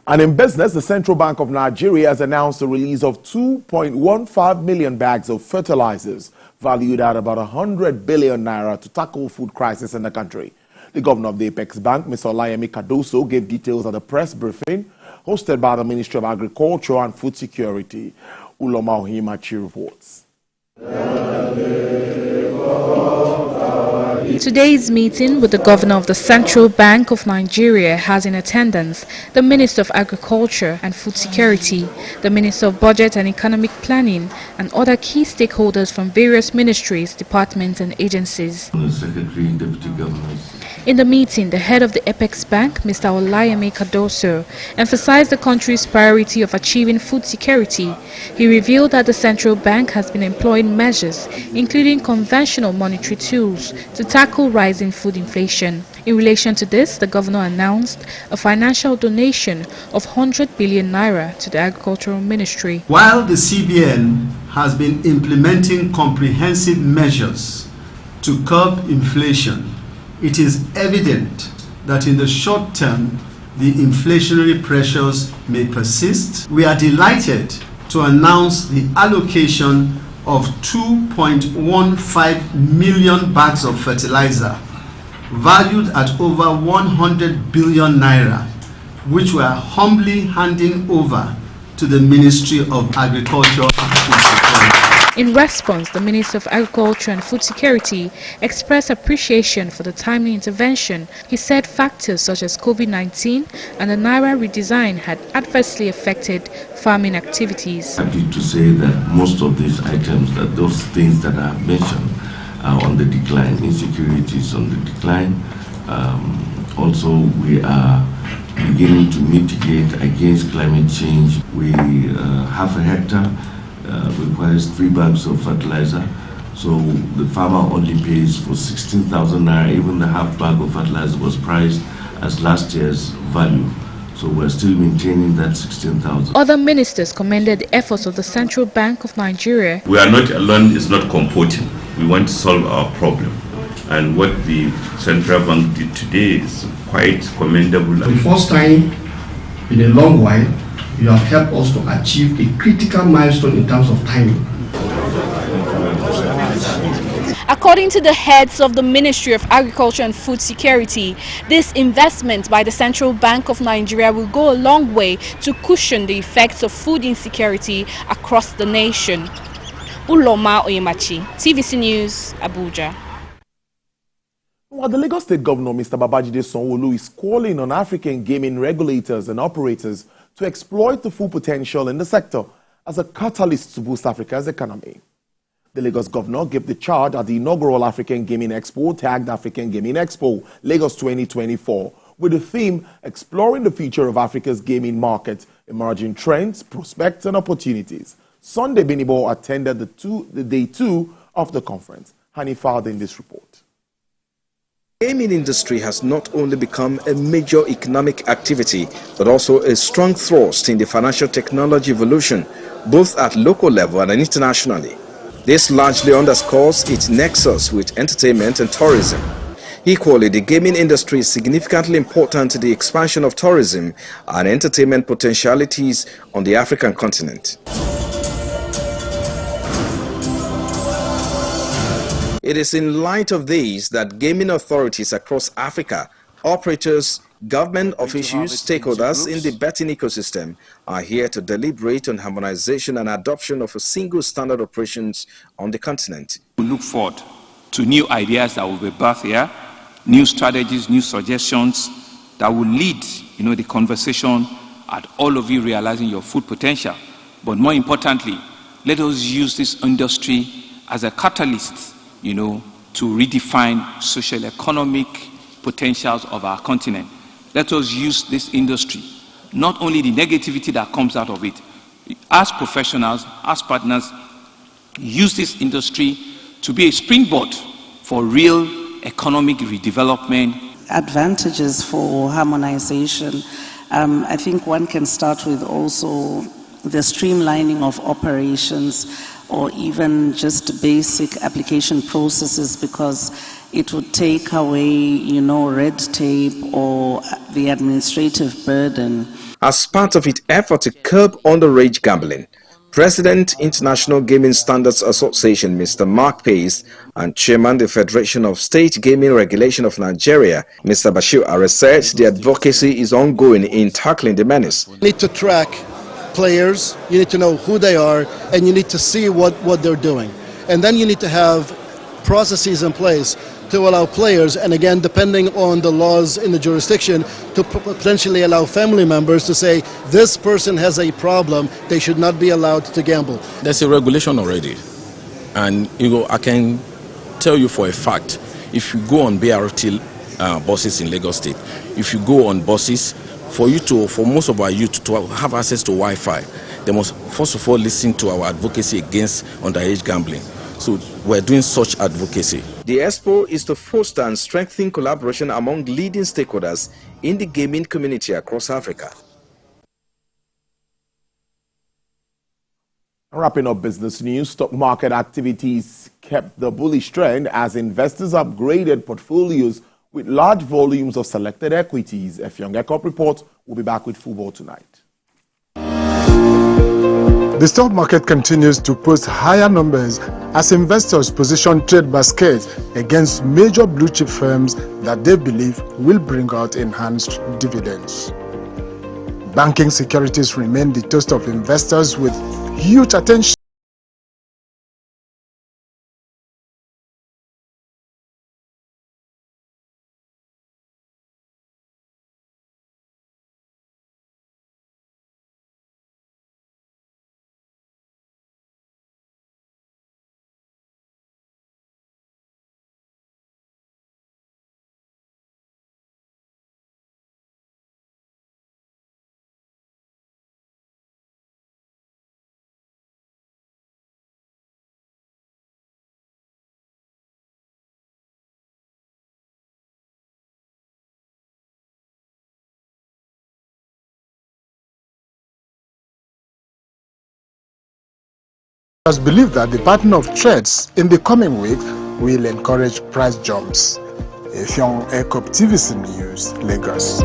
And in business, the Central Bank of Nigeria has announced the release of 2.15 million bags of fertilizers, valued at about 100 billion naira, to tackle food crisis in the country. The governor of the Apex Bank, Mr. Olayemi Cardoso, gave details at a press briefing hosted by the Ministry of Agriculture and Food Security. Uloma Ohimachi reports. Today's meeting with the governor of the Central Bank of Nigeria has in attendance the Minister of Agriculture and Food Security, the Minister of Budget and Economic Planning, and other key stakeholders from various ministries, departments and agencies. The Secretary, Deputy Governors. In the meeting, the head of the Apex Bank, Mr. Olayemi Cardoso, emphasized the country's priority of achieving food security. He revealed that the Central Bank has been employing measures, including conventional monetary tools, to tackle rising food inflation. In relation to this, the governor announced a financial donation of 100 billion naira to the Agricultural Ministry. While the CBN has been implementing comprehensive measures to curb inflation, it is evident that in the short term, the inflationary pressures may persist. We are delighted to announce the allocation of 2.15 million bags of fertilizer, valued at over 100 billion naira, which we are humbly handing over to the Ministry of Agriculture and Food Security. In response, the Minister of Agriculture and Food Security expressed appreciation for the timely intervention. He said factors such as COVID-19 and the Naira redesign had adversely affected farming activities. Happy to say that most of these items, that those things that I have mentioned, are on the decline. Insecurity is on the decline. Also, we are beginning to mitigate against climate change. We half a hectare requires 3 bags of fertilizer, so the farmer only pays for 16,000 naira. Even the half bag of fertilizer was priced as last year's value, so we're still maintaining that 16,000. Other ministers commended the efforts of the Central Bank of Nigeria. We are not alone, it's not comforting. We want to solve our problem, and what the Central Bank did today is quite commendable. For the first time in a long while, you have helped us to achieve a critical milestone in terms of timing. According to the heads of the Ministry of Agriculture and Food Security, this investment by the Central Bank of Nigeria will go a long way to cushion the effects of food insecurity across the nation. Uloma Oyemachi, TVC News, Abuja. While the Lagos State Governor, Mr. Babajide Sanwo-Olu, is calling on African gaming regulators and operators to exploit the full potential in the sector as a catalyst to boost Africa's economy. The Lagos Governor gave the charge at the inaugural African Gaming Expo, tagged African Gaming Expo Lagos 2024, with the theme Exploring the Future of Africa's Gaming Market, Emerging Trends, Prospects and Opportunities. Sunday Benibo attended the day 2 of the conference. Hani Fahad in this report. The gaming industry has not only become a major economic activity, but also a strong thrust in the financial technology evolution, both at local level and internationally. This largely underscores its nexus with entertainment and tourism. Equally, the gaming industry is significantly important to the expansion of tourism and entertainment potentialities on the African continent. It is in light of these that gaming authorities across Africa, operators, government officials, stakeholders in the betting ecosystem are here to deliberate on harmonization and adoption of a single standard operations on the continent. We look forward to new ideas that will be birthed here, new strategies, new suggestions that will lead, the conversation at all of you realizing your full potential. But more importantly, let us use this industry as a catalyst to redefine social economic potentials of our continent. Let us use this industry, not only the negativity that comes out of it. As professionals, as partners, use this industry to be a springboard for real economic redevelopment. Advantages for harmonization. I think one can start with also the streamlining of operations, or even just basic application processes, because it would take away, red tape or the administrative burden. As part of its effort to curb underage gambling, President, International Gaming Standards Association, Mr. Mark Pace, and Chairman, the Federation of State Gaming Regulation of Nigeria, Mr. Bashir Are, said the advocacy is ongoing in tackling the menace. You need to track players, you need to know who they are, and you need to see what they're doing. And then you need to have processes in place to allow players, and again, depending on the laws in the jurisdiction, to potentially allow family members to say, this person has a problem, they should not be allowed to gamble. There's a regulation already. And I can tell you for a fact, if you go on BRT buses in Lagos State, if you go on buses, for most of our youth to have access to Wi-Fi, they must first of all listen to our advocacy against underage gambling. So we're doing such advocacy. The expo is to foster and strengthen collaboration among leading stakeholders in the gaming community across Africa. Wrapping up business news, stock market activities kept the bullish trend as investors upgraded portfolios with large volumes of selected equities. A Young Ecop report will be back with football tonight. The stock market continues to post higher numbers as investors position trade baskets against major blue chip firms that they believe will bring out enhanced dividends. Banking securities remain the toast of investors with huge attention. Believe that the pattern of trades in the coming week will encourage price jumps. A Young Ecop TVC News, Lagos.